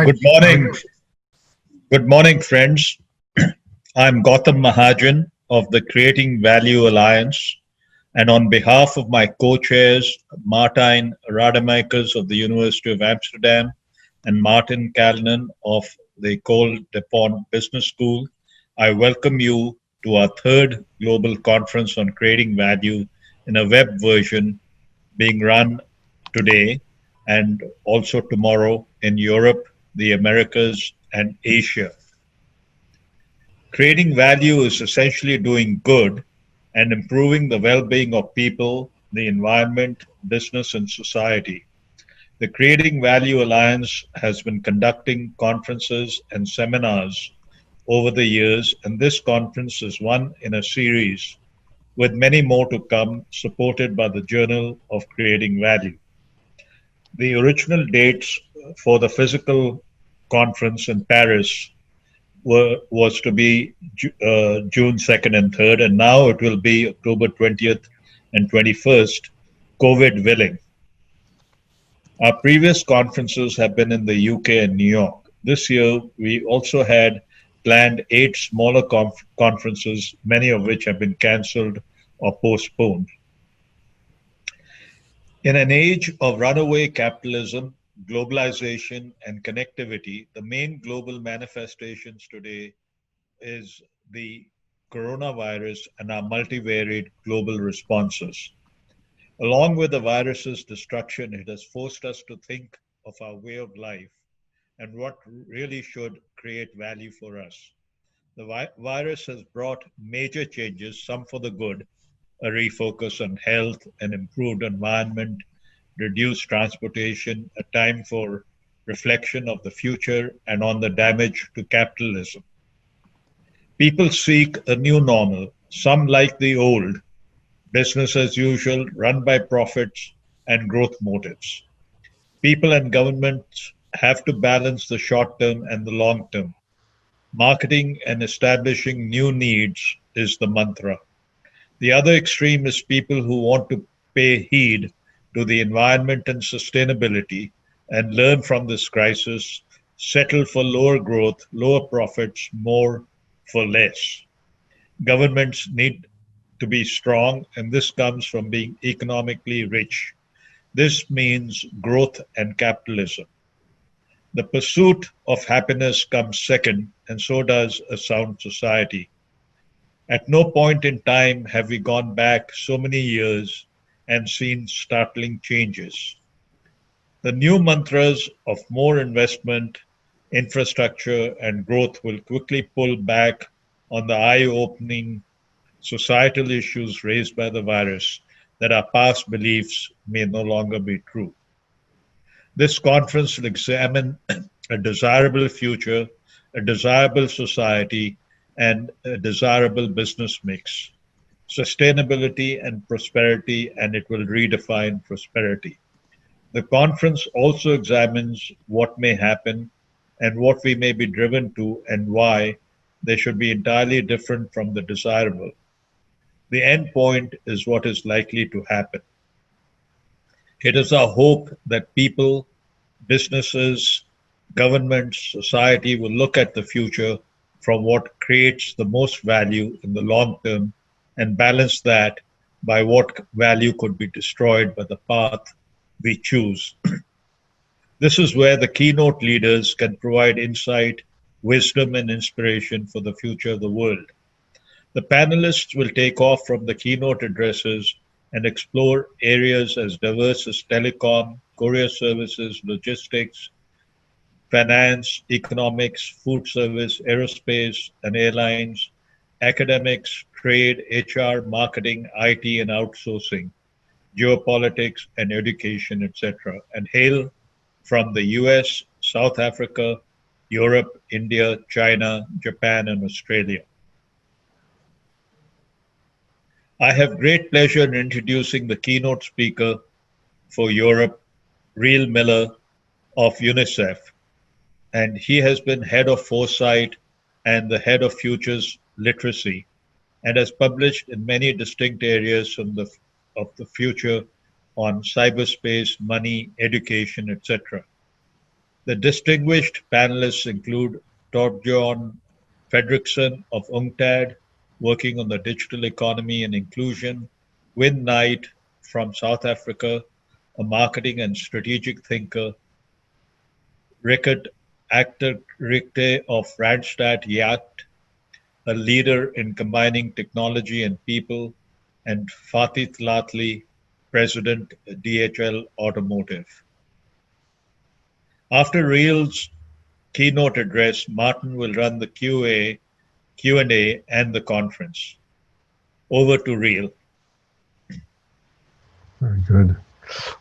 Good morning. Good morning, friends. I'm Gautam Mahajan of the Creating Value Alliance, and on behalf of my co-chairs, Martijn Rademaekers of the University of Amsterdam and Martin Calnan of the École de Ponts Business School, I welcome you to our third global conference on creating value in a web version being run today and also tomorrow in Europe, the Americas, and Asia. Creating value is essentially doing good and improving the well being of people, the environment, business, and society. The Creating Value Alliance has been conducting conferences and seminars over the years, and this conference is one in a series with many more to come, supported by the Journal of Creating Value. The original dates for the physical conference in Paris was to be June 2nd and 3rd, and now it will be October 20th and 21st, COVID willing. Our previous conferences have been in the UK and New York. This year, we also had planned 8 smaller conferences, many of which have been cancelled or postponed. In an age of runaway capitalism, globalization, and connectivity, the main global manifestations today is the coronavirus and our multivariate global responses. Along with the virus's destruction, it has forced us to think of our way of life and what really should create value for us. The virus has brought major changes, some for the good, a refocus on health, an improved environment, reduced transportation, a time for reflection of the future, and on the damage to capitalism. People seek a new normal. Some like the old, business as usual, run by profits and growth motives. People and governments have to balance the short term and the long term. Marketing and establishing new needs is the mantra. The other extreme is people who want to pay heed to the environment and sustainability and learn from this crisis, settle for lower growth, lower profits, more for less. Governments need to be strong, and this comes from being economically rich. This means growth and capitalism. The pursuit of happiness comes second, and so does a sound society. At no point in time have we gone back so many years and seen startling changes. The new mantras of more investment, infrastructure, and growth will quickly pull back on the eye-opening societal issues raised by the virus that our past beliefs may no longer be true. This conference will examine a desirable future, a desirable society, and a desirable business mix, sustainability and prosperity, and it will redefine prosperity. The conference also examines what may happen and what we may be driven to and why they should be entirely different from the desirable. The end point is what is likely to happen. It is our hope that people, businesses, governments, society will look at the future from what creates the most value in the long term and balance that by what value could be destroyed by the path we choose. This is where the keynote leaders can provide insight, wisdom, and inspiration for the future of the world. The panelists will take off from the keynote addresses and explore areas as diverse as telecom, courier services, logistics, finance, economics, food service, aerospace and airlines, academics, trade, HR, marketing, IT and outsourcing, geopolitics and education, etc., and hail from the US, South Africa, Europe, India, China, Japan, and Australia. I have great pleasure in introducing the keynote speaker for Europe, Riel Miller of UNICEF, and he has been head of foresight and the head of futures literacy, and has published in many distinct areas of the future on cyberspace, money, education, etc. The distinguished panelists include Torbjörn Fredriksson of UNCTAD, working on the digital economy and inclusion, Win Knight from South Africa, a marketing and strategic thinker, Rickert Achterrichte of Randstad Yacht, a leader in combining technology and people, and Fatih Latli, President, DHL Automotive. After Riel's keynote address, Martin will run the Q&A, and the conference. Over to Riel. Very good.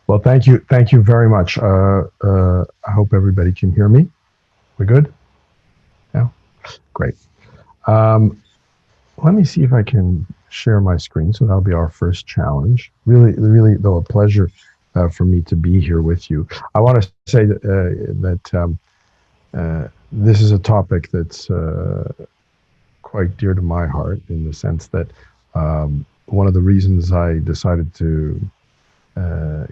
Well, thank you very much. I hope everybody can hear me. We good? Yeah, great. Let me see if I can share my screen. So that'll be our first challenge. Really, though, a pleasure for me to be here with you. I want to say that this is a topic that's quite dear to my heart, in the sense that one of the reasons I decided to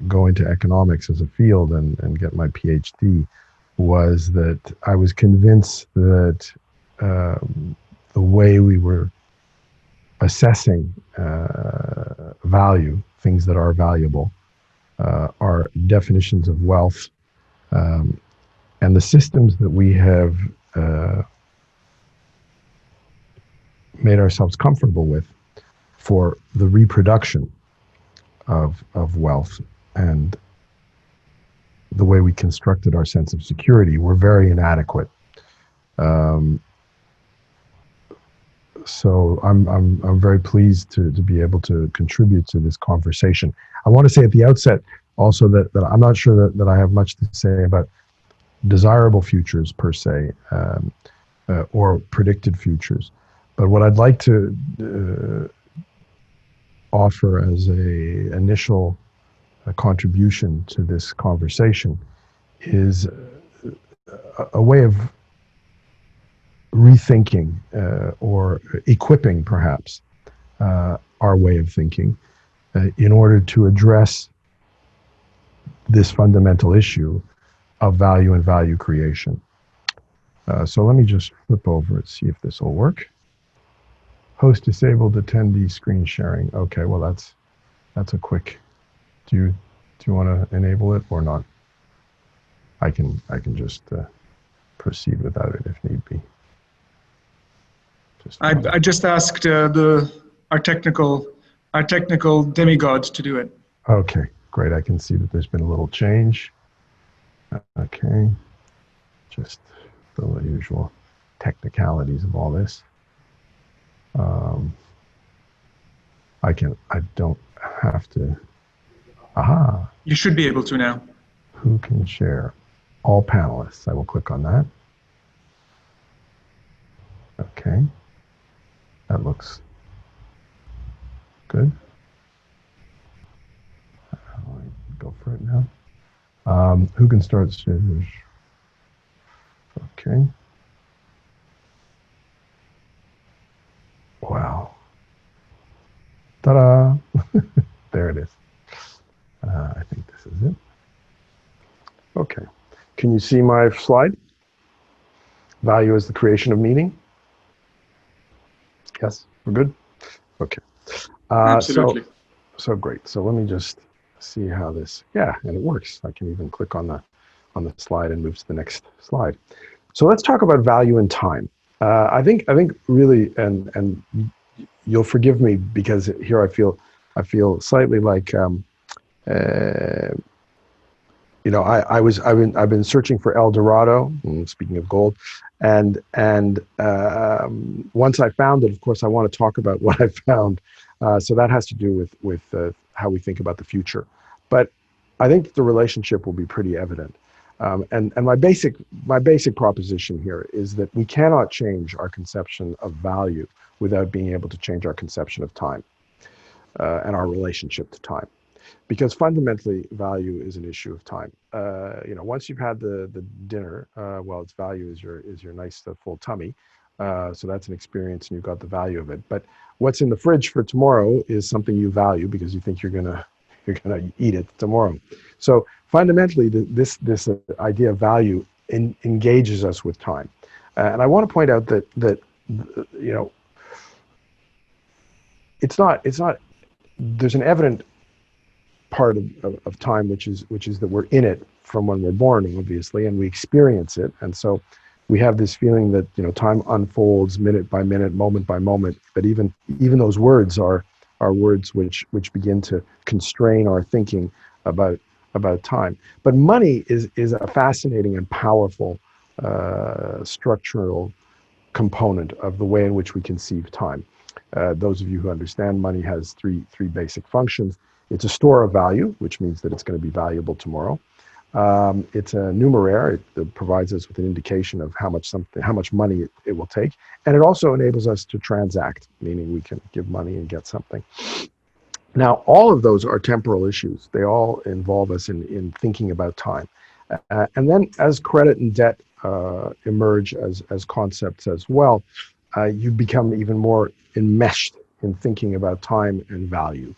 go into economics as a field and get my PhD was that I was convinced that the way we were assessing value, things that are valuable, our definitions of wealth, and the systems that we have made ourselves comfortable with for the reproduction of wealth and the way we constructed our sense of security were very inadequate. So I'm very pleased to be able to contribute to this conversation. I want to say at the outset also that I'm not sure that I have much to say about desirable futures per se, or predicted futures. But what I'd like to offer as a initial contribution to this conversation is a way of rethinking or equipping perhaps our way of thinking in order to address this fundamental issue of value and value creation. So let me just flip over and see if this will work. Host disabled attendee screen sharing. Okay, well that's a quick. Do you want to enable it or not? I can just proceed without it if need be. I just asked our technical demigod to do it. Okay, great. I can see that there's been a little change. Okay, just the usual technicalities of all this. I don't have to. Aha. You should be able to now. Who can share? All panelists. I will click on that. Okay. That looks good. I'll go for it now. Who can start? Okay. Wow. Ta-da! There it is. I think this is it. Okay. Can you see my slide? Value is the creation of meaning. Yes, we're good? Okay. Absolutely. So great. So let me just see how this, yeah, and it works. I can even click on the slide and move to the next slide. So let's talk about value and time. I think really, and you'll forgive me because here I feel slightly like, I've been searching for El Dorado, speaking of gold, and once I found it, of course, I want to talk about what I found. So that has to do with how we think about the future. But I think the relationship will be pretty evident. And my basic proposition here is that we cannot change our conception of value without being able to change our conception of time and our relationship to time. Because fundamentally, value is an issue of time. Once you've had the dinner, well, its value is your nice full tummy. So that's an experience, and you've got the value of it. But what's in the fridge for tomorrow is something you value because you think you're gonna eat it tomorrow. So fundamentally, this idea of value engages us with time. And I want to point out that you know, it's not, there's an evident part of time, which is that we're in it from when we're born, obviously, and we experience it. And so we have this feeling that, you know, time unfolds minute by minute, moment by moment, but even those words are words which begin to constrain our thinking about time. But money is a fascinating and powerful structural component of the way in which we conceive time. Those of you who understand, money has three basic functions. It's a store of value, which means that it's going to be valuable tomorrow. It's a numeraire. It provides us with an indication of how much money it will take. And it also enables us to transact, meaning we can give money and get something. Now, all of those are temporal issues. They all involve us in thinking about time. And then as credit and debt emerge as concepts as well, you become even more enmeshed in thinking about time and value.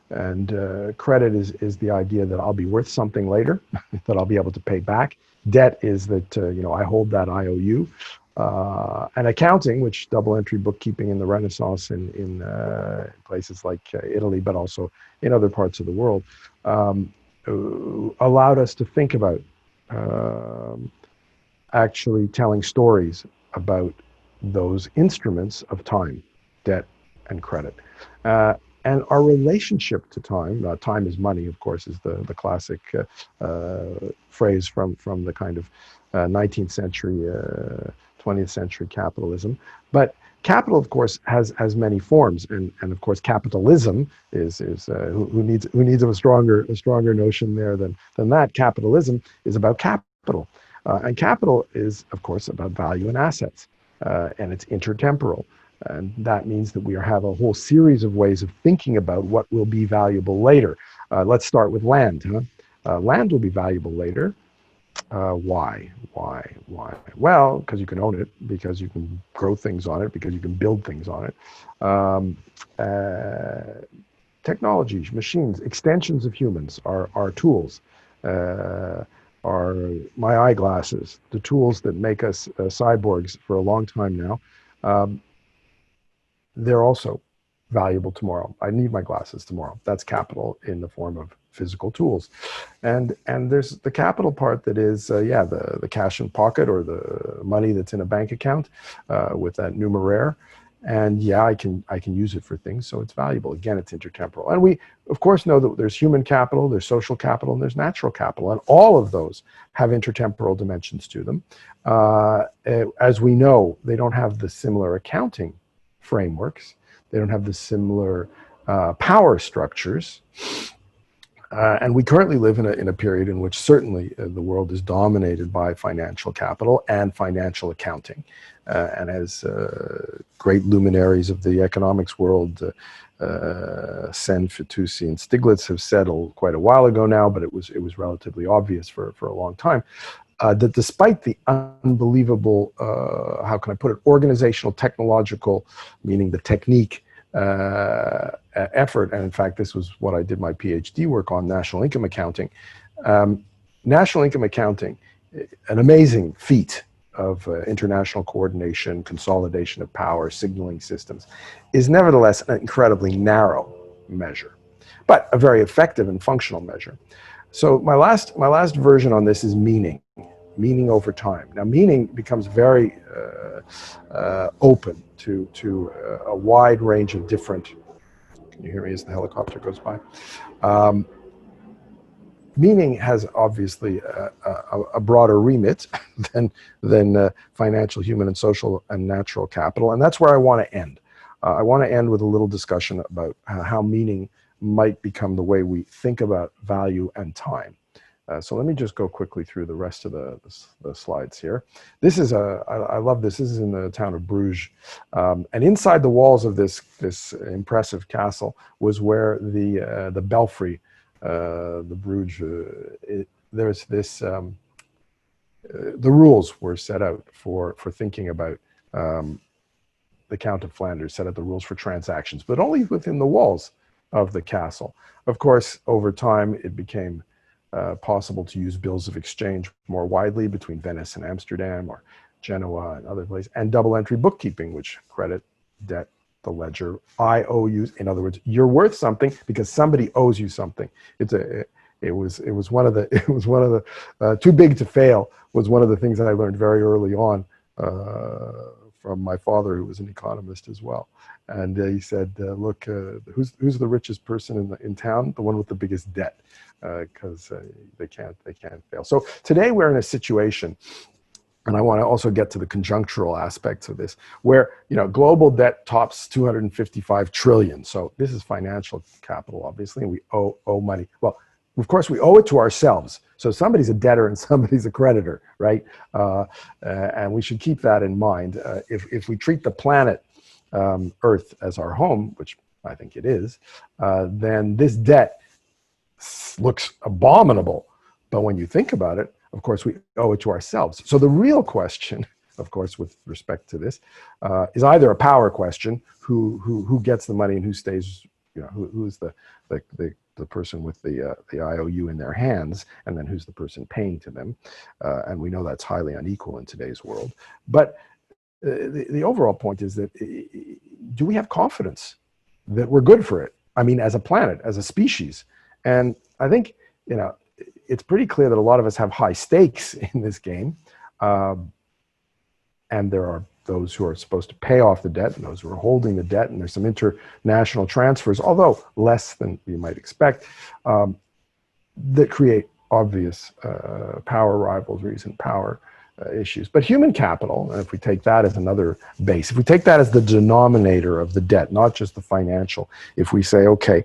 And credit is the idea that I'll be worth something later, that I'll be able to pay back. Debt is that, you know, I hold that IOU. And accounting, which double entry bookkeeping in the Renaissance in places like Italy, but also in other parts of the world, allowed us to think about actually telling stories about those instruments of time, debt and credit. And our relationship to time, time is money, of course, is the classic phrase from the kind of 19th century, 20th century capitalism. But capital, of course, has many forms, and of course, capitalism is who needs a stronger notion there than that. Capitalism is about capital, and capital is, of course, about value and assets, and it's intertemporal. And that means that we have a whole series of ways of thinking about what will be valuable later. Let's start with land. Land will be valuable later. Why? Well, because you can own it, because you can grow things on it, because you can build things on it. Technology, machines, extensions of humans are tools. Are my eyeglasses, the tools that make us cyborgs for a long time now. They're also valuable tomorrow. I need my glasses tomorrow. That's capital in the form of physical tools. And there's the capital part that is, the cash in pocket or the money that's in a bank account with that numeraire. And yeah, I can use it for things, so it's valuable. Again, it's intertemporal. And we, of course, know that there's human capital, there's social capital, and there's natural capital. And all of those have intertemporal dimensions to them. As we know, they don't have the similar accounting frameworks. They don't have the similar power structures. And we currently live in a period in which certainly the world is dominated by financial capital and financial accounting. And as great luminaries of the economics world, Sen, Fitoussi, and Stiglitz have said quite a while ago now, but it was relatively obvious for a long time, that despite the unbelievable, how can I put it, organizational, technological, meaning the technique, effort, and in fact, this was what I did my PhD work on, national income accounting. National income accounting, an amazing feat of international coordination, consolidation of power, signaling systems, is nevertheless an incredibly narrow measure, but a very effective and functional measure. So my last version on this is meaning over time. Now, meaning becomes very open to a wide range of different. Can you hear me as the helicopter goes by? Meaning has obviously a broader remit than financial, human, and social and natural capital, and that's where I want to end. I want to end with a little discussion about how meaning might become the way we think about value and time. So let me just go quickly through the rest of the slides here. This is I love this. This is in the town of Bruges, and inside the walls of this impressive castle was where the belfry, the Bruges. There's this. The rules were set out for thinking about. The Count of Flanders set out the rules for transactions, but only within the walls of the castle. Of course, over time, it became possible to use bills of exchange more widely between Venice and Amsterdam, or Genoa and other places, and double entry bookkeeping, which credit, debt, the ledger, IOUs. In other words, you're worth something because somebody owes you something. It was one of the too big to fail was one of the things that I learned very early on from my father, who was an economist as well. And he said, look, who's the richest person in town? The one with the biggest debt, because they can't fail. So today we're in a situation, and I want to also get to the conjunctural aspects of this, where global debt tops 255 trillion. So this is financial capital, obviously, and we owe money. Well, of course, we owe it to ourselves. So somebody's a debtor and somebody's a creditor, right? And we should keep that in mind. If we treat the planet Earth as our home, which I think it is, then this debt looks abominable. But when you think about it, of course, we owe it to ourselves. So the real question, of course, with respect to this, is either a power question: who gets the money and who stays? Who's the person with the IOU in their hands, and then who's the person paying to them? And we know that's highly unequal in today's world. But the overall point is that, do we have confidence that we're good for it? I mean, as a planet, as a species. And I think, it's pretty clear that a lot of us have high stakes in this game. And there are those who are supposed to pay off the debt and those who are holding the debt. And there's some international transfers, although less than you might expect, that create obvious power rivalries and power issues. But human capital, and if we take that as another base, if we take that as the denominator of the debt, not just the financial, if we say, okay,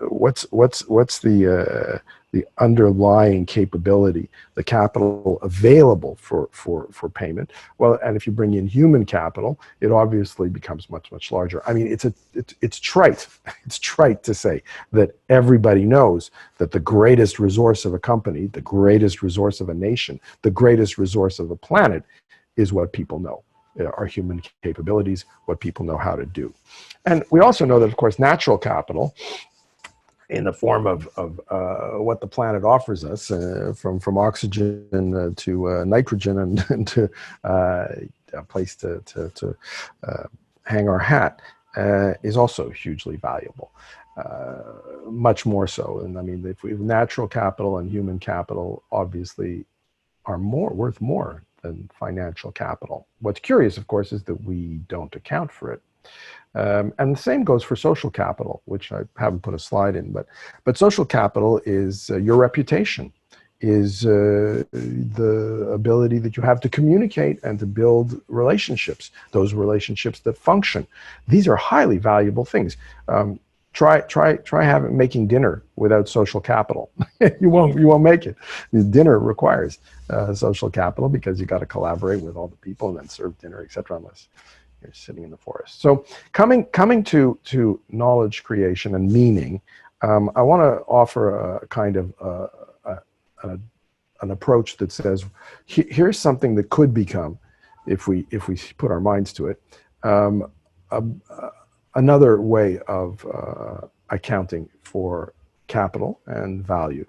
what's the underlying capability, the capital available for payment? Well, and if you bring in human capital, it obviously becomes much, much larger. I mean, it's trite. It's trite to say that everybody knows that the greatest resource of a company, the greatest resource of a nation, the greatest resource of the planet is what people know. Our human capabilities, what people know how to do. And we also know that, of course, natural capital, in the form of what the planet offers us, from oxygen to nitrogen and to a place to hang our hat, is also hugely valuable, much more so. And I mean, if we have natural capital and human capital, obviously are worth more than financial capital. What's curious, of course, is that we don't account for it. And the same goes for social capital, which I haven't put a slide in, but social capital is your reputation, is the ability that you have to communicate and to build relationships, those relationships that function. These are highly valuable things. Try making dinner without social capital. You won't make it. Dinner requires social capital, because you got to collaborate with all the people and then serve dinner, etc. Unless you're sitting in the forest. So coming to knowledge creation and meaning, I want to offer a kind of an approach that says, here's something that could become, if we put our minds to it, another way of accounting for capital and value.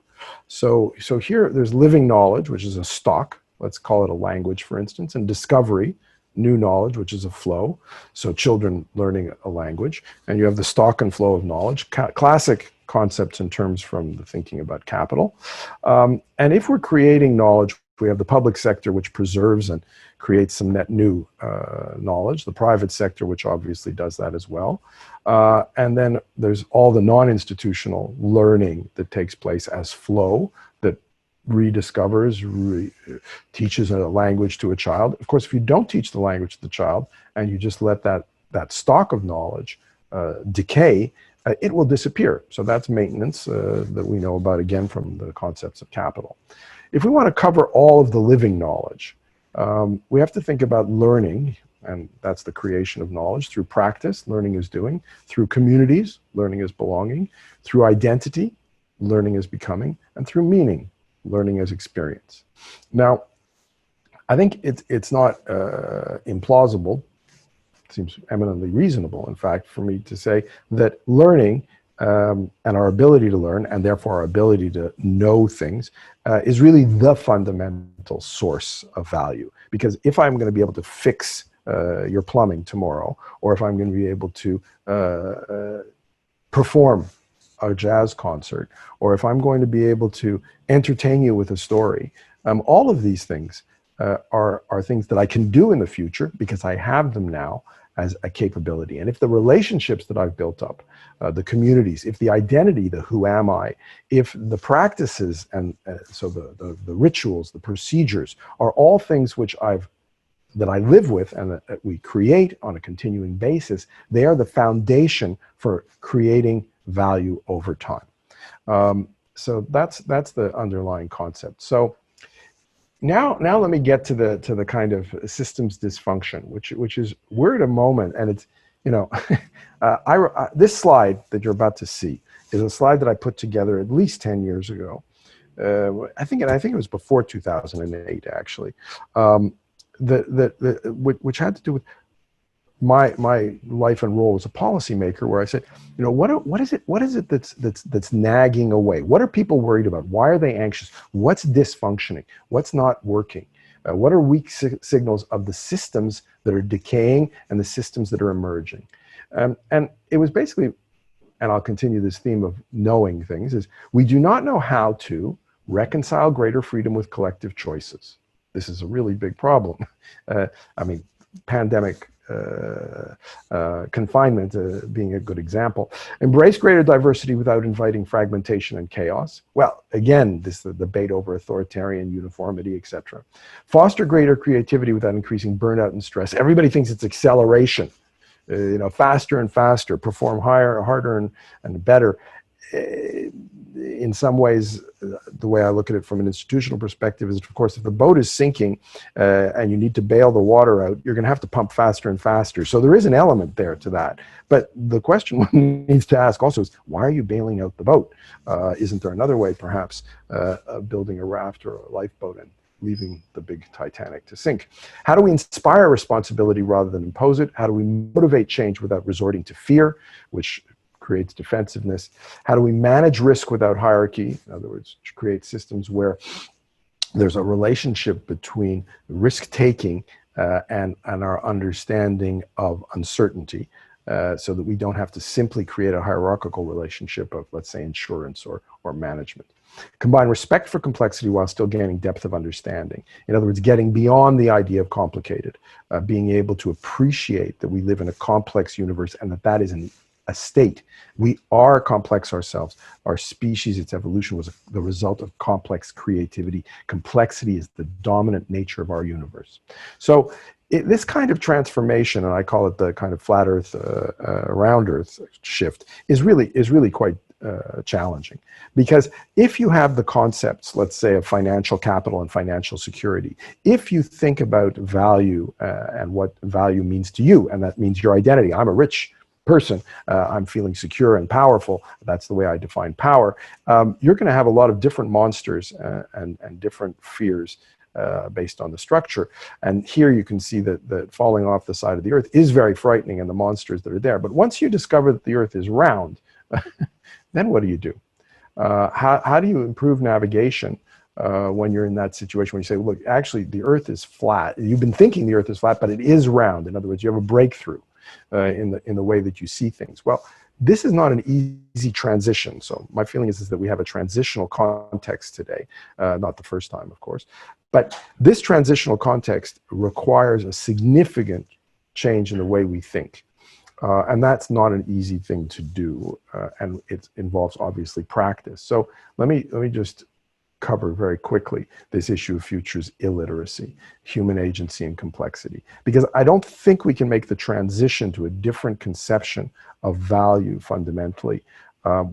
So here there's living knowledge, which is a stock. Let's call it a language, for instance, and discovery, new knowledge, which is a flow. So children learning a language, and you have the stock and flow of knowledge, classic concepts and terms from the thinking about capital. And if we're creating knowledge, we have the public sector, which preserves and creates some net new knowledge, the private sector, which obviously does that as well. And then there's all the non-institutional learning that takes place as flow, that rediscovers, teaches a language to a child. Of course, if you don't teach the language to the child and you just let that stock of knowledge decay, it will disappear. So that's maintenance that we know about, again, from the concepts of capital. If we want to cover all of the living knowledge, we have to think about learning, and that's the creation of knowledge, through practice, learning is doing, through communities, learning is belonging, through identity, learning is becoming, and through meaning, learning as experience. Now, I think it's not implausible, it seems eminently reasonable, in fact, for me to say that learning and our ability to learn, and therefore our ability to know things, is really the fundamental source of value. Because if I'm going to be able to fix your plumbing tomorrow, or if I'm going to be able to perform a jazz concert, or if I'm going to be able to entertain you with a story, all of these things are things that I can do in the future because I have them now as a capability. And if the relationships that I've built up, the communities, if the identity, the who am I, if the practices, and so the rituals, the procedures are all things which that I live with and that we create on a continuing basis, they are the foundation for creating value over time. So that's the underlying concept. So now let me get to the kind of systems dysfunction, which is, we're at a moment, and it's, you know, this slide that you're about to see is a slide that I put together at least 10 years ago. I think it was before 2008 actually. Which had to do with my life and role as a policymaker, where I said, you know, what is it that's nagging away? What are people worried about? Why are they anxious? What's dysfunctioning? What's not working? What are weak signals of the systems that are decaying and the systems that are emerging? And it was basically, and I'll continue this theme of knowing things, is we do not know how to reconcile greater freedom with collective choices. This is a really big problem. I mean, pandemic confinement being a good example. Embrace greater diversity without inviting fragmentation and chaos. Well, again, this is the debate over authoritarian uniformity, etc. Foster greater creativity without increasing burnout and stress. Everybody thinks it's acceleration, you know, faster and faster, perform higher, harder, and better. In some ways, the way I look at it from an institutional perspective is, of course, if the boat is sinking and you need to bail the water out, you're going to have to pump faster and faster. So there is an element there to that. But the question one needs to ask also is, why are you bailing out the boat? Isn't there another way, perhaps, of building a raft or a lifeboat and leaving the big Titanic to sink? How do we inspire responsibility rather than impose it? How do we motivate change without resorting to fear, which creates defensiveness? How do we manage risk without hierarchy? In other words, create systems where there's a relationship between risk-taking and our understanding of uncertainty, so that we don't have to simply create a hierarchical relationship of, let's say, insurance or management. Combine respect for complexity while still gaining depth of understanding. In other words, getting beyond the idea of complicated, being able to appreciate that we live in a complex universe and that is a state. We are complex ourselves. Our species, its evolution was the result of complex creativity. Complexity is the dominant nature of our universe. So this kind of transformation, and I call it the kind of flat Earth, round Earth shift, is really quite challenging. Because if you have the concepts, let's say, of financial capital and financial security, if you think about value and what value means to you, and that means your identity, I'm a rich person, I'm feeling secure and powerful, that's the way I define power, you're going to have a lot of different monsters and different fears based on the structure. And here you can see that falling off the side of the Earth is very frightening, and the monsters that are there. But once you discover that the Earth is round, then what do you do? How do you improve navigation when you're in that situation where you say, look, actually the Earth is flat. You've been thinking the Earth is flat, but it is round. In other words, you have a breakthrough in the way that you see things. Well, this is not an easy transition. So my feeling is that we have a transitional context today, not the first time, of course, but this transitional context requires a significant change in the way we think. And that's not an easy thing to do, and it involves obviously practice. So let me just cover very quickly this issue of futures illiteracy, human agency, and complexity, because I don't think we can make the transition to a different conception of value fundamentally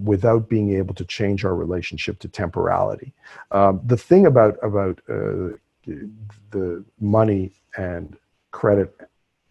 without being able to change our relationship to temporality. The thing about the money and credit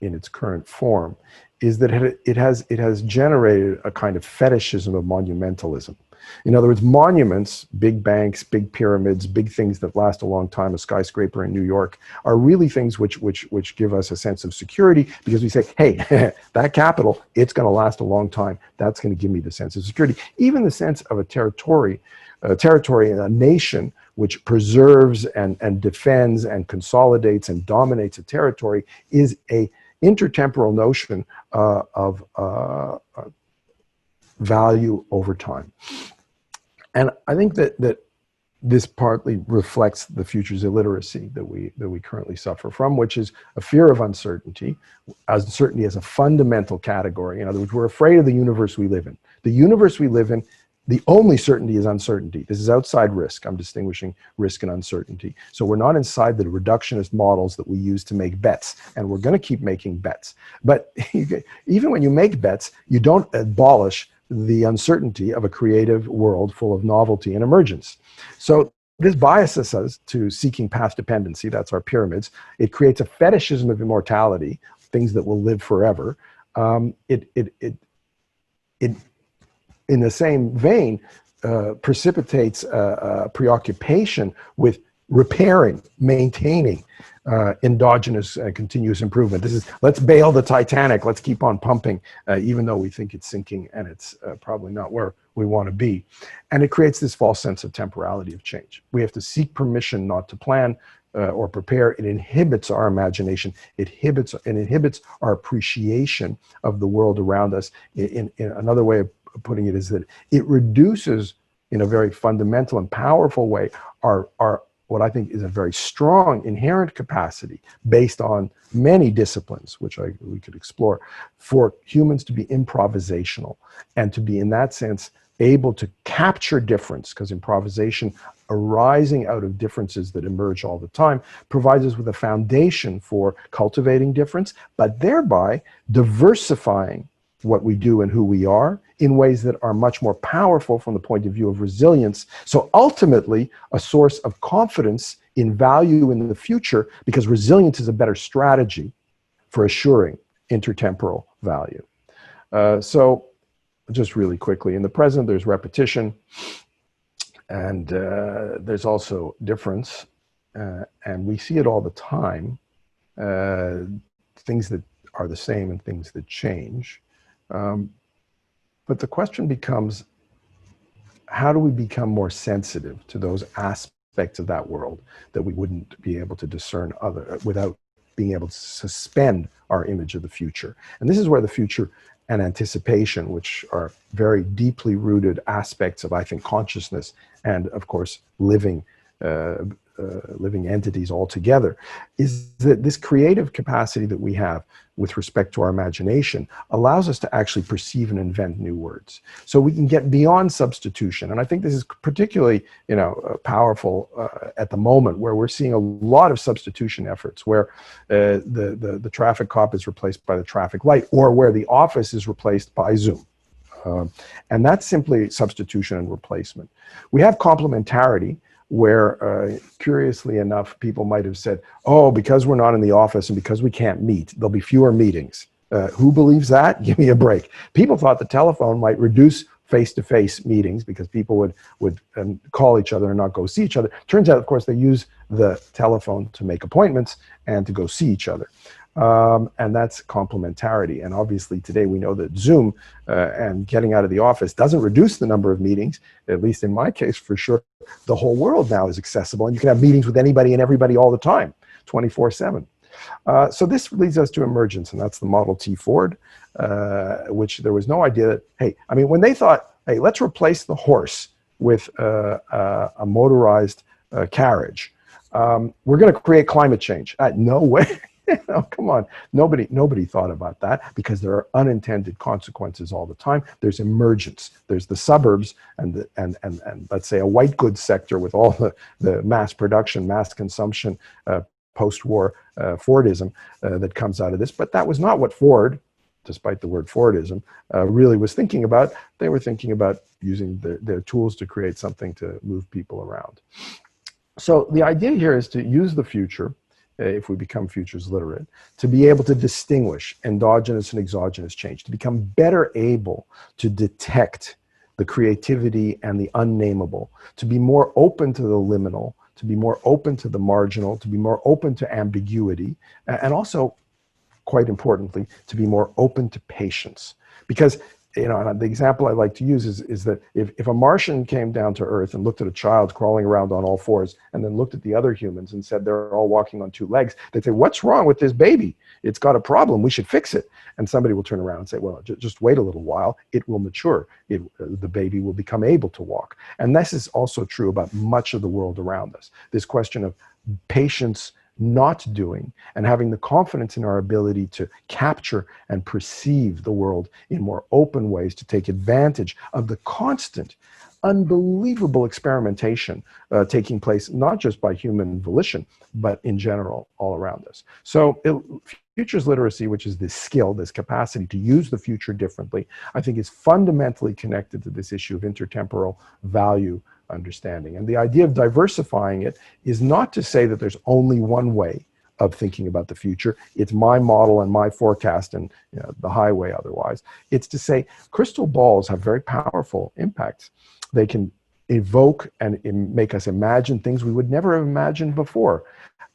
in its current form is that it has generated a kind of fetishism of monumentalism. In other words, monuments, big banks, big pyramids, big things that last a long time, a skyscraper in New York, are really things which give us a sense of security, because we say, hey, that capital, it's going to last a long time. That's going to give me the sense of security. Even the sense of a territory and a nation which preserves and defends and consolidates and dominates a territory is a intertemporal notion of value over time. And I think that this partly reflects the future's illiteracy that we currently suffer from, which is a fear of uncertainty. Uncertainty as a fundamental category. In other words, we're afraid of the universe we live in. The universe we live in, the only certainty is uncertainty. This is outside risk. I'm distinguishing risk and uncertainty. So we're not inside the reductionist models that we use to make bets, and we're going to keep making bets. But even when you make bets, you don't abolish the uncertainty of a creative world full of novelty and emergence. So this biases us to seeking path dependency. That's our pyramids. It creates a fetishism of immortality, things that will live forever. It in the same vein, precipitates a preoccupation with repairing, maintaining endogenous continuous improvement. This is, let's bail the Titanic, let's keep on pumping, even though we think it's sinking and it's probably not where we want to be. And it creates this false sense of temporality of change. We have to seek permission not to plan or prepare. It inhibits our imagination. It inhibits our appreciation of the world around us. In another way of putting it is that it reduces, in a very fundamental and powerful way, our what I think is a very strong inherent capacity based on many disciplines, which we could explore, for humans to be improvisational and to be, in that sense, able to capture difference, because improvisation arising out of differences that emerge all the time provides us with a foundation for cultivating difference, but thereby diversifying what we do and who we are in ways that are much more powerful from the point of view of resilience. So ultimately, a source of confidence in value in the future, because resilience is a better strategy for assuring intertemporal value. So just really quickly, in the present, there's repetition, and there's also difference, and we see it all the time, things that are the same and things that change. But the question becomes, how do we become more sensitive to those aspects of that world that we wouldn't be able to discern without being able to suspend our image of the future? And this is where the future and anticipation, which are very deeply rooted aspects of, I think, consciousness and, of course, living entities altogether, is that this creative capacity that we have with respect to our imagination allows us to actually perceive and invent new words. So we can get beyond substitution. And I think this is particularly, powerful at the moment, where we're seeing a lot of substitution efforts, where the traffic cop is replaced by the traffic light, or where the office is replaced by Zoom. And that's simply substitution and replacement. We have complementarity, where, curiously enough, people might have said, oh, because we're not in the office and because we can't meet, there'll be fewer meetings. Who believes that? Give me a break. People thought the telephone might reduce face-to-face meetings because people would call each other and not go see each other. Turns out, of course, they use the telephone to make appointments and to go see each other. And that's complementarity. And obviously today we know that Zoom and getting out of the office doesn't reduce the number of meetings, at least in my case for sure. The whole world now is accessible, and you can have meetings with anybody and everybody all the time, 24/7. So this leads us to emergence, and that's the Model T Ford, which there was no idea that, hey, I mean, when they thought, hey, let's replace the horse with a motorized carriage, we're going to create climate change. No way. Oh, come on. Nobody thought about that, because there are unintended consequences all the time. There's emergence. There's the suburbs and let's say a white goods sector with all the mass production, mass consumption, post-war Fordism that comes out of this. But that was not what Ford, despite the word Fordism, really was thinking about. They were thinking about using their tools to create something to move people around. So the idea here is to use the future, if we become futures literate, to be able to distinguish endogenous and exogenous change, to become better able to detect the creativity, and the unnameable, to be more open to the liminal, to be more open to the marginal, to be more open to ambiguity, and also, quite importantly, to be more open to patience. Because, you know, and the example I like to use is that if a Martian came down to Earth and looked at a child crawling around on all fours and then looked at the other humans and said they're all walking on two legs, they'd say, what's wrong with this baby? It's got a problem. We should fix it. And somebody will turn around and say, well, just wait a little while. It will mature. The baby will become able to walk. And this is also true about much of the world around us. This question of patience, not doing, and having the confidence in our ability to capture and perceive the world in more open ways, to take advantage of the constant, unbelievable experimentation taking place, not just by human volition, but in general all around us. So futures literacy, which is this skill, this capacity to use the future differently, I think is fundamentally connected to this issue of intertemporal value understanding. And the idea of diversifying it is not to say that there's only one way of thinking about the future. It's my model and my forecast and, you know, the highway otherwise. It's to say crystal balls have very powerful impacts. They can evoke and make us imagine things we would never have imagined before.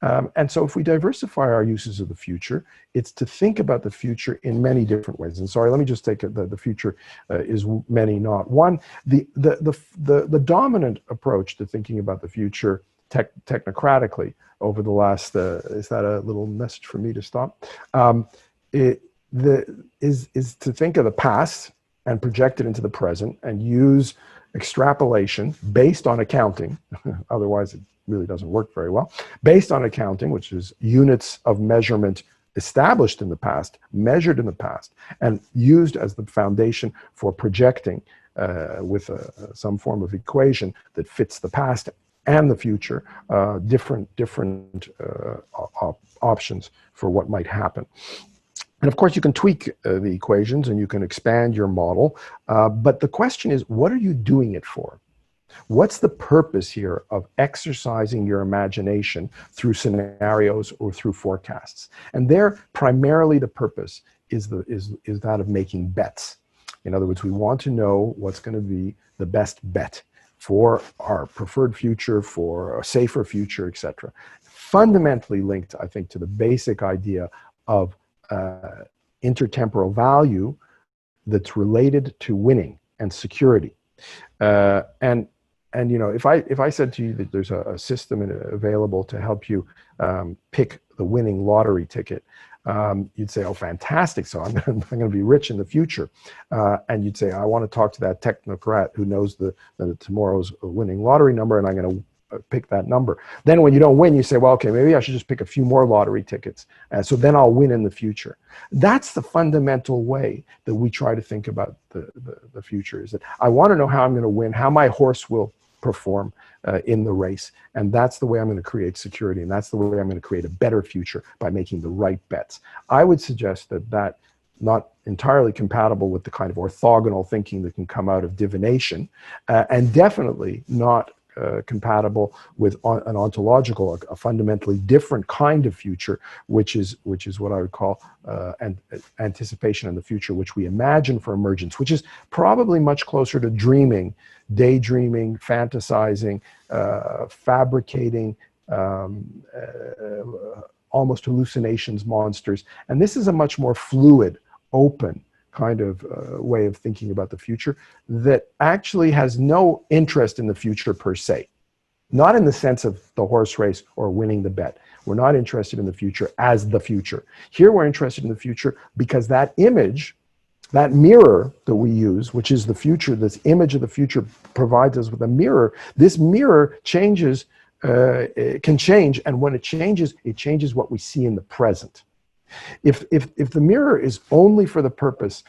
And so if we diversify our uses of the future, it's to think about the future in many different ways. And sorry, let me just take the future is many, not one. The dominant approach to thinking about the future technocratically over the last, is that a little message for me to stop? Is to think of the past and project it into the present and use extrapolation based on accounting, otherwise it really doesn't work very well, based on accounting, which is units of measurement established in the past, measured in the past, and used as the foundation for projecting with some form of equation that fits the past and the future, different options for what might happen. And of course, you can tweak the equations and you can expand your model, but the question is, what are you doing it for? What's the purpose here of exercising your imagination through scenarios or through forecasts? And there, primarily the purpose is that of making bets. In other words, we want to know what's going to be the best bet for our preferred future, for a safer future, etc. Fundamentally linked, I think, to the basic idea of intertemporal value that's related to winning and security. And you know, if I said to you that there's a system available to help you pick the winning lottery ticket, you'd say, oh, fantastic. So I'm going to be rich in the future. And you'd say, I want to talk to that technocrat who knows the tomorrow's winning lottery number, and I'm going to pick that number. Then when you don't win, you say, well, okay, maybe I should just pick a few more lottery tickets. So then I'll win in the future. That's the fundamental way that we try to think about the future, is that I want to know how I'm going to win, how my horse will perform in the race. And that's the way I'm going to create security. And that's the way I'm going to create a better future, by making the right bets. I would suggest that not entirely compatible with the kind of orthogonal thinking that can come out of divination, and definitely not compatible with an ontological, a fundamentally different kind of future, which is what I would call anticipation in the future, which we imagine for emergence, which is probably much closer to dreaming, daydreaming, fantasizing, fabricating, almost hallucinations, monsters. And this is a much more fluid, open kind of way of thinking about the future that actually has no interest in the future per se. Not in the sense of the horse race or winning the bet. We're not interested in the future as the future. Here we're interested in the future because that image, that mirror that we use, which is the future, this image of the future provides us with a mirror. This mirror changes, it can change, and when it changes what we see in the present. If the mirror is only for the purpose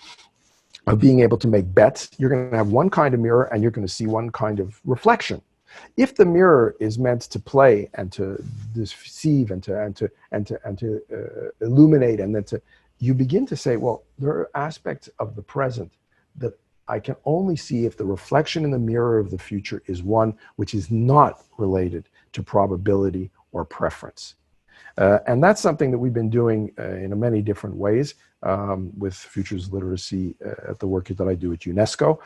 of being able to make bets, you're going to have one kind of mirror and you're going to see one kind of reflection. If the mirror is meant to play and to deceive and to illuminate, and then you begin to say, well, there are aspects of the present that I can only see if the reflection in the mirror of the future is one which is not related to probability or preference. And that's something that we've been doing in many different ways with futures literacy at the work that I do at UNESCO.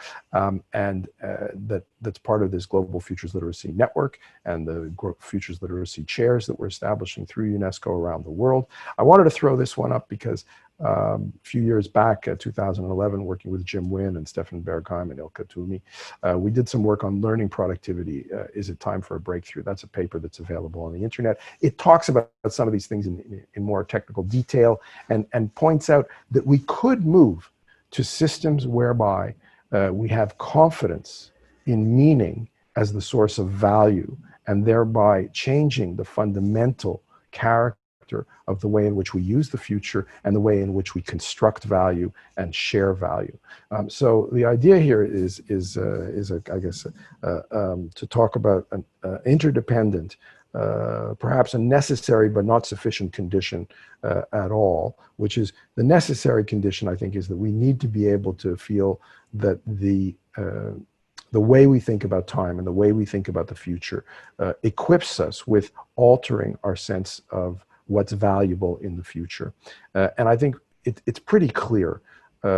That's part of this global futures literacy network and the futures literacy chairs that we're establishing through UNESCO around the world. I wanted to throw this one up because a few years back, 2011, working with Jim Wynn and Stefan Bergheim and Ilka Toomey, we did some work on learning productivity. Is it time for a breakthrough? That's a paper that's available on the internet. It talks about some of these things in more technical detail and points out that we could move to systems whereby we have confidence in meaning as the source of value, and thereby changing the fundamental character of the way in which we use the future and the way in which we construct value and share value. So the idea here is I guess, to talk about an interdependent, perhaps a necessary but not sufficient condition at all, which is the necessary condition, I think, is that we need to be able to feel that the way we think about time and the way we think about the future equips us with altering our sense of what's valuable in the future. And I think it's pretty clear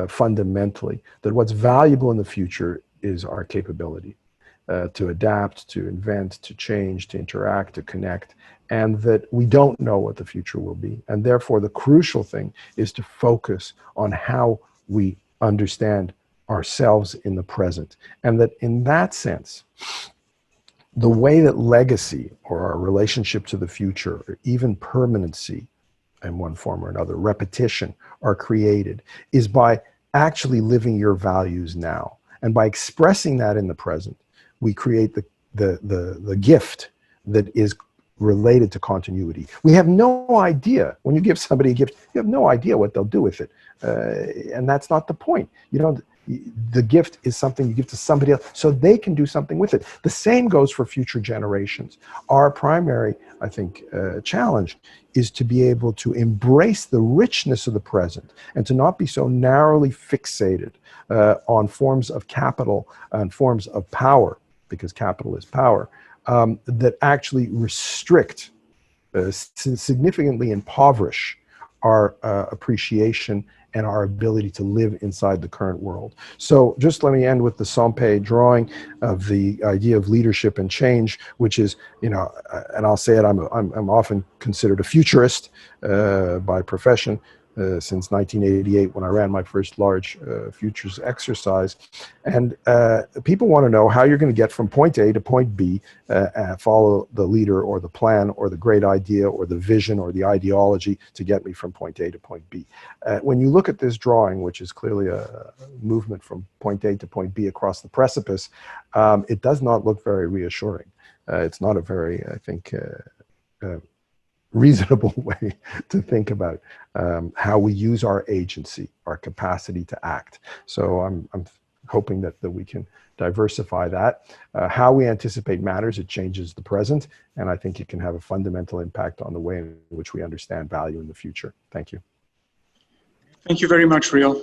fundamentally that what's valuable in the future is our capability to adapt, to invent, to change, to interact, to connect, and that we don't know what the future will be. And therefore, the crucial thing is to focus on how we understand ourselves in the present. And that in that sense, the way that legacy or our relationship to the future, or even permanency in one form or another, repetition, are created is by actually living your values now. And by expressing that in the present, we create the gift that is related to continuity. We have no idea, when you give somebody a gift, you have no idea what they'll do with it. And that's not the point. The gift is something you give to somebody else so they can do something with it. The same goes for future generations. Our primary, I think, challenge is to be able to embrace the richness of the present and to not be so narrowly fixated on forms of capital and forms of power, because capital is power, that actually restrict, significantly impoverish our appreciation and our ability to live inside the current world. So just let me end with the Sampé drawing of the idea of leadership and change, which is, and I'll say it, I'm often considered a futurist by profession. Since 1988, when I ran my first large futures exercise. And people want to know how you're going to get from point A to point B, follow the leader or the plan or the great idea or the vision or the ideology to get me from point A to point B. When you look at this drawing, which is clearly a movement from point A to point B across the precipice, it does not look very reassuring. It's not a very, I think, reasonable way to think about how we use our agency, our capacity to act. So I'm hoping that we can diversify that. How we anticipate matters, it changes the present, and I think it can have a fundamental impact on the way in which we understand value in the future. Thank you. Thank you very much, Riel.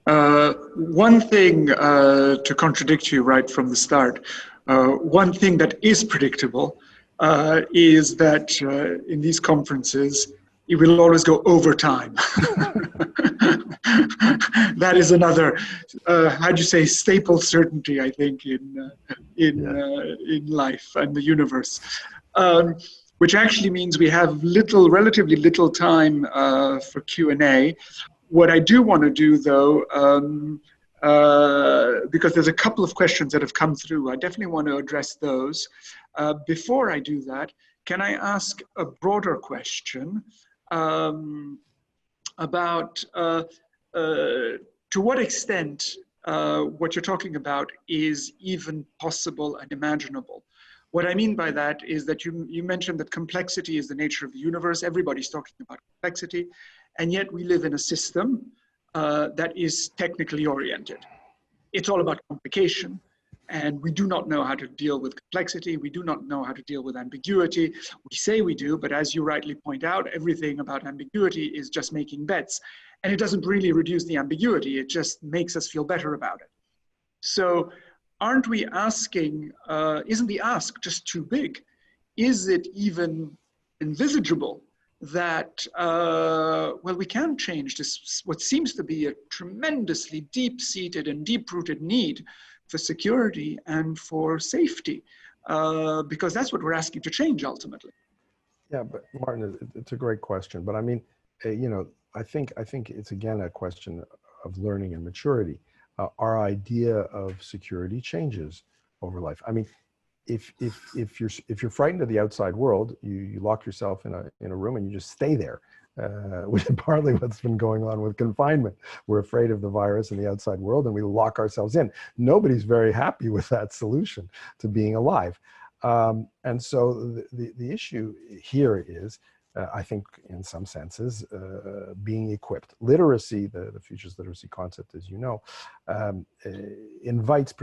One thing to contradict you right from the start, one thing that is predictable is that in these conferences, it will always go over time. That is another, how do you say, staple certainty, I think, in life and the universe, which actually means we have relatively little time for Q&A. What I do want to do, though, because there's a couple of questions that have come through, I definitely want to address those. Before I do that, can I ask a broader question about to what extent what you're talking about is even possible and imaginable? What I mean by that is that you mentioned that complexity is the nature of the universe. Everybody's talking about complexity, and yet we live in a system that is technically oriented. It's all about complication. And we do not know how to deal with complexity. We do not know how to deal with ambiguity. We say we do, but as you rightly point out, everything about ambiguity is just making bets. And it doesn't really reduce the ambiguity. It just makes us feel better about it. So aren't we asking, isn't the ask just too big? Is it even envisageable that, well, we can change this, what seems to be a tremendously deep-seated and deep-rooted need for security and for safety, because that's what we're asking to change ultimately. Yeah, but Martin, it's a great question. But I mean, you know, I think it's again a question of learning and maturity. Our idea of security changes over life. I mean, if you're frightened of the outside world, you lock yourself in a room and you just stay there, which is partly what's been going on with confinement. We're afraid of the virus and the outside world, and we lock ourselves in. Nobody's very happy with that solution to being alive. And so the issue here is, I think in some senses, being equipped. Literacy, the futures literacy concept, as you know, invites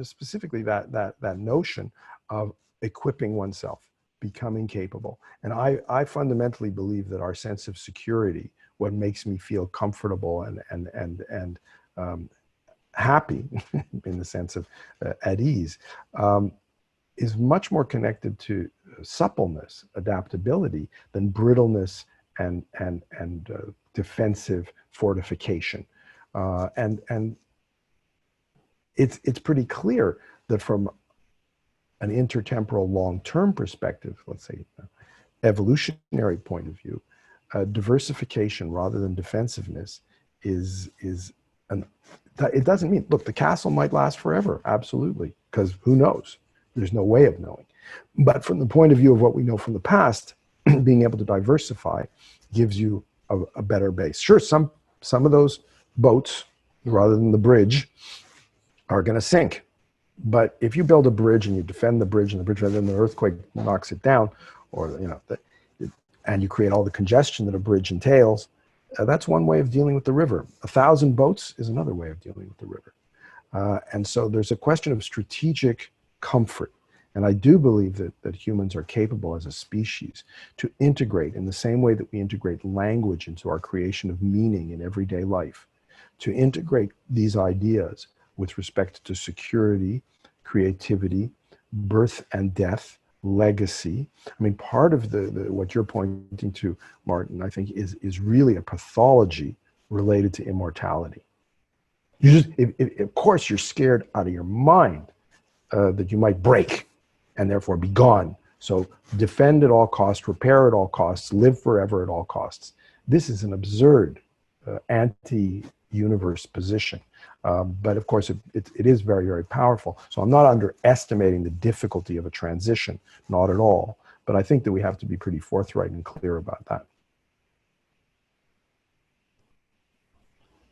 specifically that notion of equipping oneself, becoming capable. And I fundamentally believe that our sense of security, what makes me feel comfortable and happy in the sense of at ease, is much more connected to suppleness, adaptability, than brittleness and defensive fortification. And it's pretty clear that from an intertemporal long-term perspective, let's say evolutionary point of view, diversification rather than defensiveness is it doesn't mean, look, the castle might last forever, absolutely, because who knows? There's no way of knowing. But from the point of view of what we know from the past, being able to diversify gives you a better base. Sure, some of those boats, rather than the bridge, are going to sink. But if you build a bridge and you defend the bridge, and then the earthquake knocks it down, or and you create all the congestion that a bridge entails, that's one way of dealing with the river. 1,000 boats is another way of dealing with the river. And so there's a question of strategic comfort. And I do believe that humans are capable as a species to integrate in the same way that we integrate language into our creation of meaning in everyday life, to integrate these ideas with respect to security, creativity, birth and death, legacy. I mean, part of what you're pointing to, Martin, I think is really a pathology related to immortality. You just, of course, you're scared out of your mind that you might break and therefore be gone. So defend at all costs, repair at all costs, live forever at all costs. This is an absurd anti-universe position. But of course, it is very, very powerful. So I'm not underestimating the difficulty of a transition, not at all. But I think that we have to be pretty forthright and clear about that.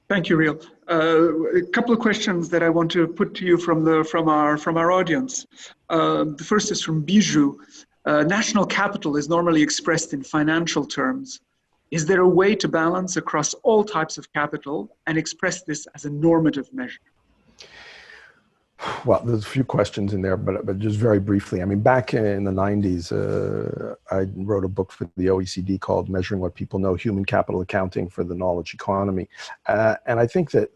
Thank you, Riel. A couple of questions that I want to put to you from our audience. The first is from Bijou. National capital is normally expressed in financial terms. Is there a way to balance across all types of capital and express this as a normative measure? Well, there's a few questions in there, but just very briefly. I mean, back in the 90s, I wrote a book for the OECD called Measuring What People Know, Human Capital Accounting for the Knowledge Economy. And I think that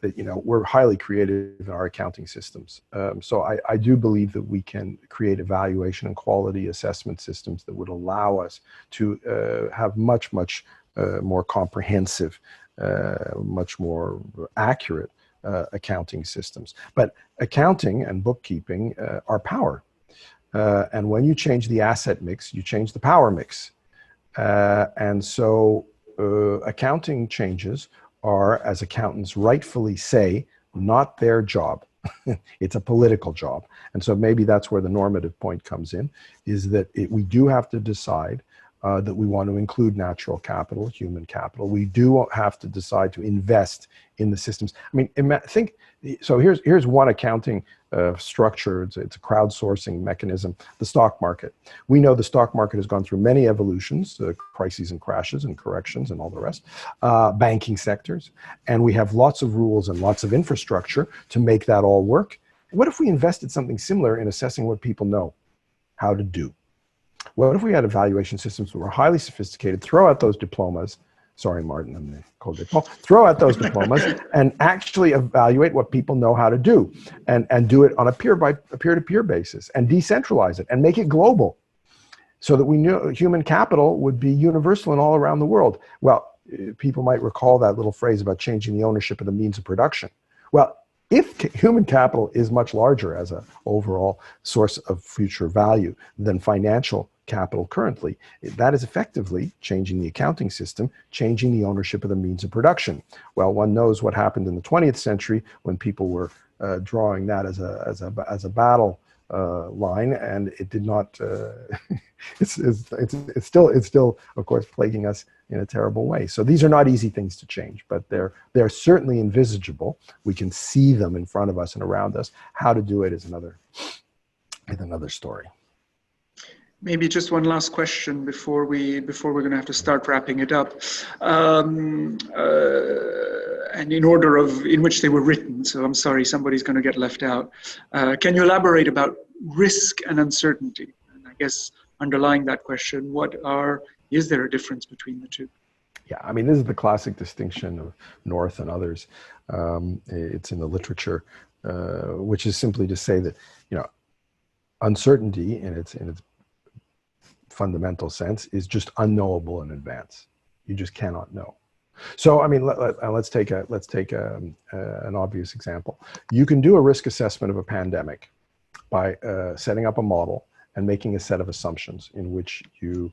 we're highly creative in our accounting systems. So I do believe that we can create evaluation and quality assessment systems that would allow us to have much more comprehensive, much more accurate accounting systems. But accounting and bookkeeping are power. And when you change the asset mix, you change the power mix. And so accounting changes are, as accountants rightfully say, not their job. It's a political job. And so maybe that's where the normative point comes in, is that we do have to decide that we want to include natural capital, human capital. We do have to decide to invest in the systems. I mean, think, so here's one accounting structure. It's a crowdsourcing mechanism, the stock market. We know the stock market has gone through many evolutions, crises and crashes and corrections and all the rest, banking sectors, and we have lots of rules and lots of infrastructure to make that all work. What if we invested something similar in assessing what people know how to do? What if we had evaluation systems that were highly sophisticated, throw out those diplomas, sorry, Martin, I'm the École de Paul, throw out those diplomas and actually evaluate what people know how to do and do it on a peer-to-peer basis and decentralize it and make it global. so that we knew human capital would be universal and all around the world. Well, people might recall that little phrase about changing the ownership of the means of production. Well, if human capital is much larger as an overall source of future value than financial capital currently, that is effectively changing the accounting system, changing the ownership of the means of production. Well, one knows what happened in the 20th century when people were drawing that as a battle line, and it did not. It's still, of course, plaguing us in a terrible way. So these are not easy things to change, but they're certainly envisageable. We can see them in front of us and around us. How to do it is another story. Maybe just one last question before we're going to have to start wrapping it up, and in order in which they were written. So I'm sorry, somebody's going to get left out. Can you elaborate about risk and uncertainty? And I guess underlying that question, is there a difference between the two? Yeah, I mean, this is the classic distinction of North and others. It's in the literature, which is simply to say that, uncertainty in its fundamental sense is just unknowable in advance. You just cannot know. So, I mean, let's take an obvious example. You can do a risk assessment of a pandemic by setting up a model and making a set of assumptions in which you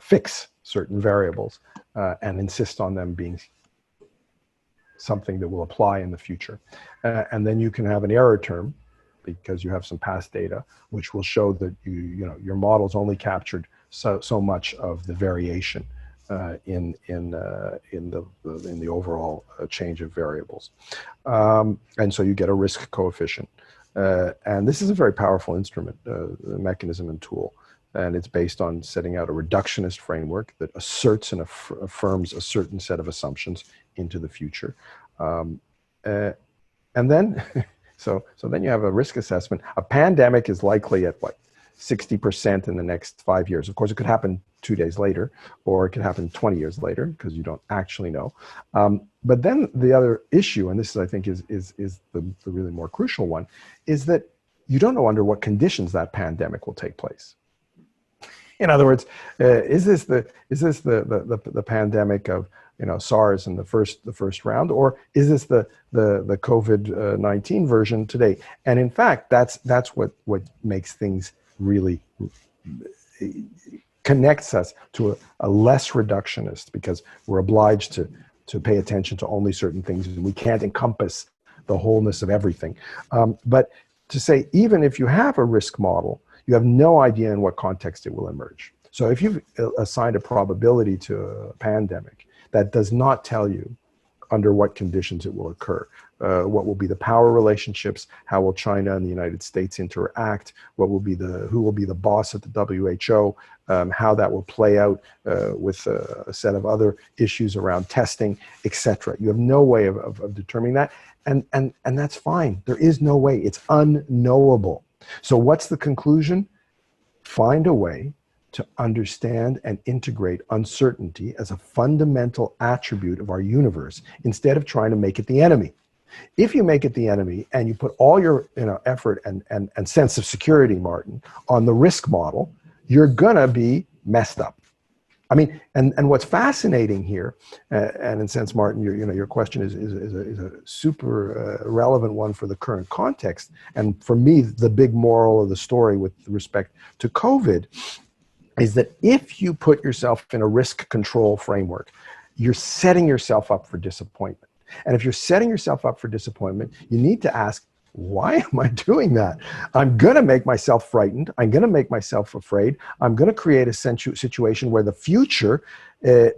fix certain variables and insist on them being something that will apply in the future. And then you can have an error term, because you have some past data, which will show that your model's only captured so much of the variation in the overall change of variables, and so you get a risk coefficient. And this is a very powerful instrument, mechanism and tool, and it's based on setting out a reductionist framework that asserts and affirms a certain set of assumptions into the future, and then. So then you have a risk assessment. A pandemic is likely at 60% in the next 5 years. Of course, it could happen 2 days later, or it could happen 20 years later, because you don't actually know. But then the other issue, and this is, I think, is the really more crucial one, is that you don't know under what conditions that pandemic will take place. In other words, is this the pandemic of SARS in the first round, or is this the COVID-19 version today? And in fact, that's what makes things really connects us to a less reductionist, because we're obliged to pay attention to only certain things, and we can't encompass the wholeness of everything. But to say, even if you have a risk model, you have no idea in what context it will emerge. So if you've assigned a probability to a pandemic, that does not tell you under what conditions it will occur. What will be the power relationships? How will China and the United States interact? Who will be the boss at the WHO? How that will play out with a set of other issues around testing, etc. You have no way of determining that, and that's fine. There is no way. It's unknowable. So what's the conclusion? Find a way to understand and integrate uncertainty as a fundamental attribute of our universe, instead of trying to make it the enemy. If you make it the enemy and you put all your effort and sense of security, Martin, on the risk model, you're gonna be messed up. I mean, and what's fascinating here, and in a sense, Martin, your question is a super relevant one for the current context, and for me, the big moral of the story with respect to COVID is that if you put yourself in a risk control framework, you're setting yourself up for disappointment. And if you're setting yourself up for disappointment, you need to ask, why am I doing that? I'm going to make myself frightened. I'm going to make myself afraid. I'm going to create a situation where the future,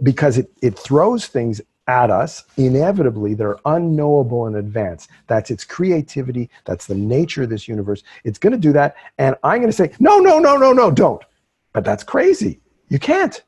because it throws things at us inevitably that are unknowable in advance. That's its creativity. That's the nature of this universe. It's going to do that. And I'm going to say, no, don't. But that's crazy. You can't.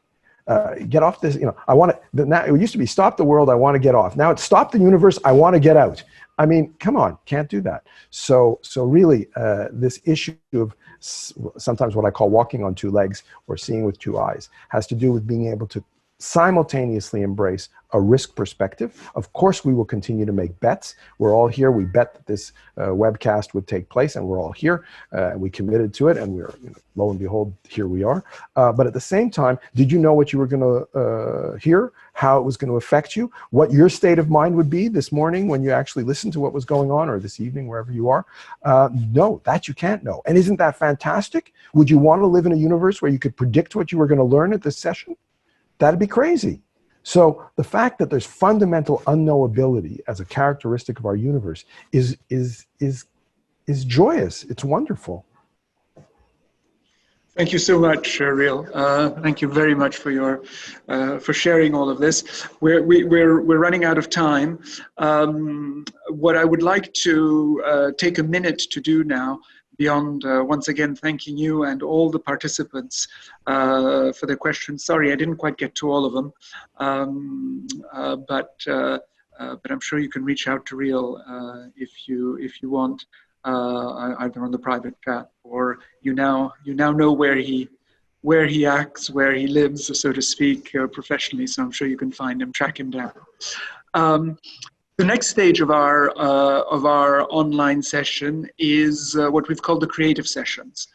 Get off this, I want to, now it used to be stop the world, I want to get off. Now it's stop the universe, I want to get out. I mean, come on, can't do that. So really, this issue of sometimes what I call walking on two legs or seeing with two eyes has to do with being able to simultaneously embrace a risk perspective. Of course, we will continue to make bets. We're all here. We bet that this webcast would take place, and we're all here. And we committed to it, and we're, lo and behold, here we are. But at the same time, did you know what you were going to hear, how it was going to affect you, what your state of mind would be this morning when you actually listened to what was going on, or this evening, wherever you are? No, that you can't know. And isn't that fantastic? Would you want to live in a universe where you could predict what you were going to learn at this session? That'd be crazy. So the fact that there's fundamental unknowability as a characteristic of our universe is joyous. It's wonderful. Thank you so much, Riel. Thank you very much for your for sharing all of this. We're running out of time. What I would like to take a minute to do now, beyond once again thanking you and all the participants for their questions. Sorry, I didn't quite get to all of them, but I'm sure you can reach out to Riel if you want, either on the private chat, or you now know where he acts, where he lives, so to speak, professionally. So I'm sure you can find him, track him down. The next stage of our online session is what we've called the creative sessions.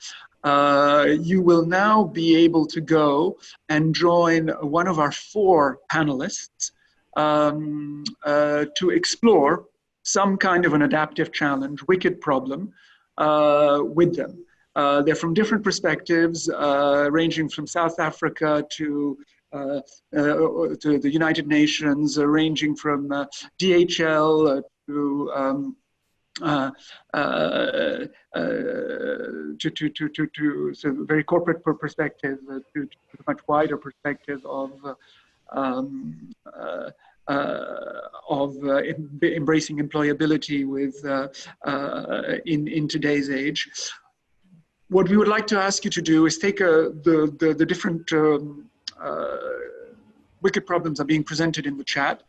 You will now be able to go and join one of our 4 panelists to explore some kind of an adaptive challenge, wicked problem, with them. They're from different perspectives, ranging from South Africa to the United Nations, ranging from DHL to so very corporate perspective, to a much wider perspective of embracing employability in today's age. What we would like to ask you to do is take the different wicked problems are being presented in the chat.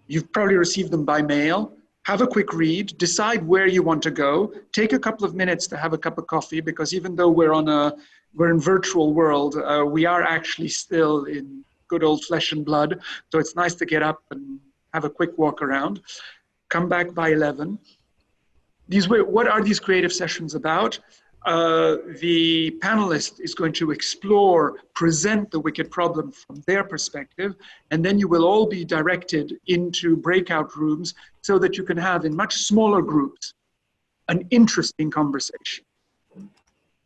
You've probably received them by mail. Have a quick read, decide where you want to go. Take a couple of minutes to have a cup of coffee, because even though we're in virtual world, we are actually still in good old flesh and blood. So it's nice to get up and have a quick walk around. Come back by 11. What are these creative sessions about? The panelist is going to present the wicked problem from their perspective, and then you will all be directed into breakout rooms so that you can have, in much smaller groups, an interesting conversation.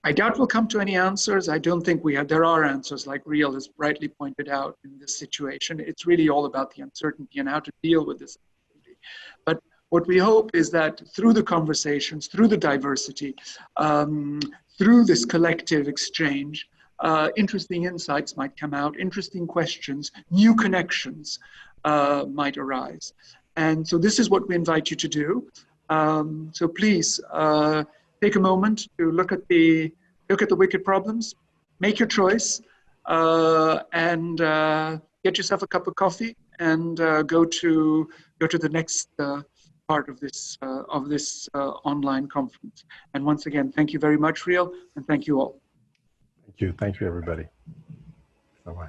I doubt we'll come to any answers. I don't think there are answers, like Riel has rightly pointed out in this situation. It's really all about the uncertainty and how to deal with this uncertainty. But what we hope is that through the conversations, through the diversity, through this collective exchange, interesting insights might come out, interesting questions, new connections might arise. And so this is what we invite you to do. So please take a moment to look at the wicked problems, make your choice, and get yourself a cup of coffee, and go to the next part of this online conference. And once again, thank you very much, Riel, and thank you all. Thank you. Thank you, everybody. Bye-bye.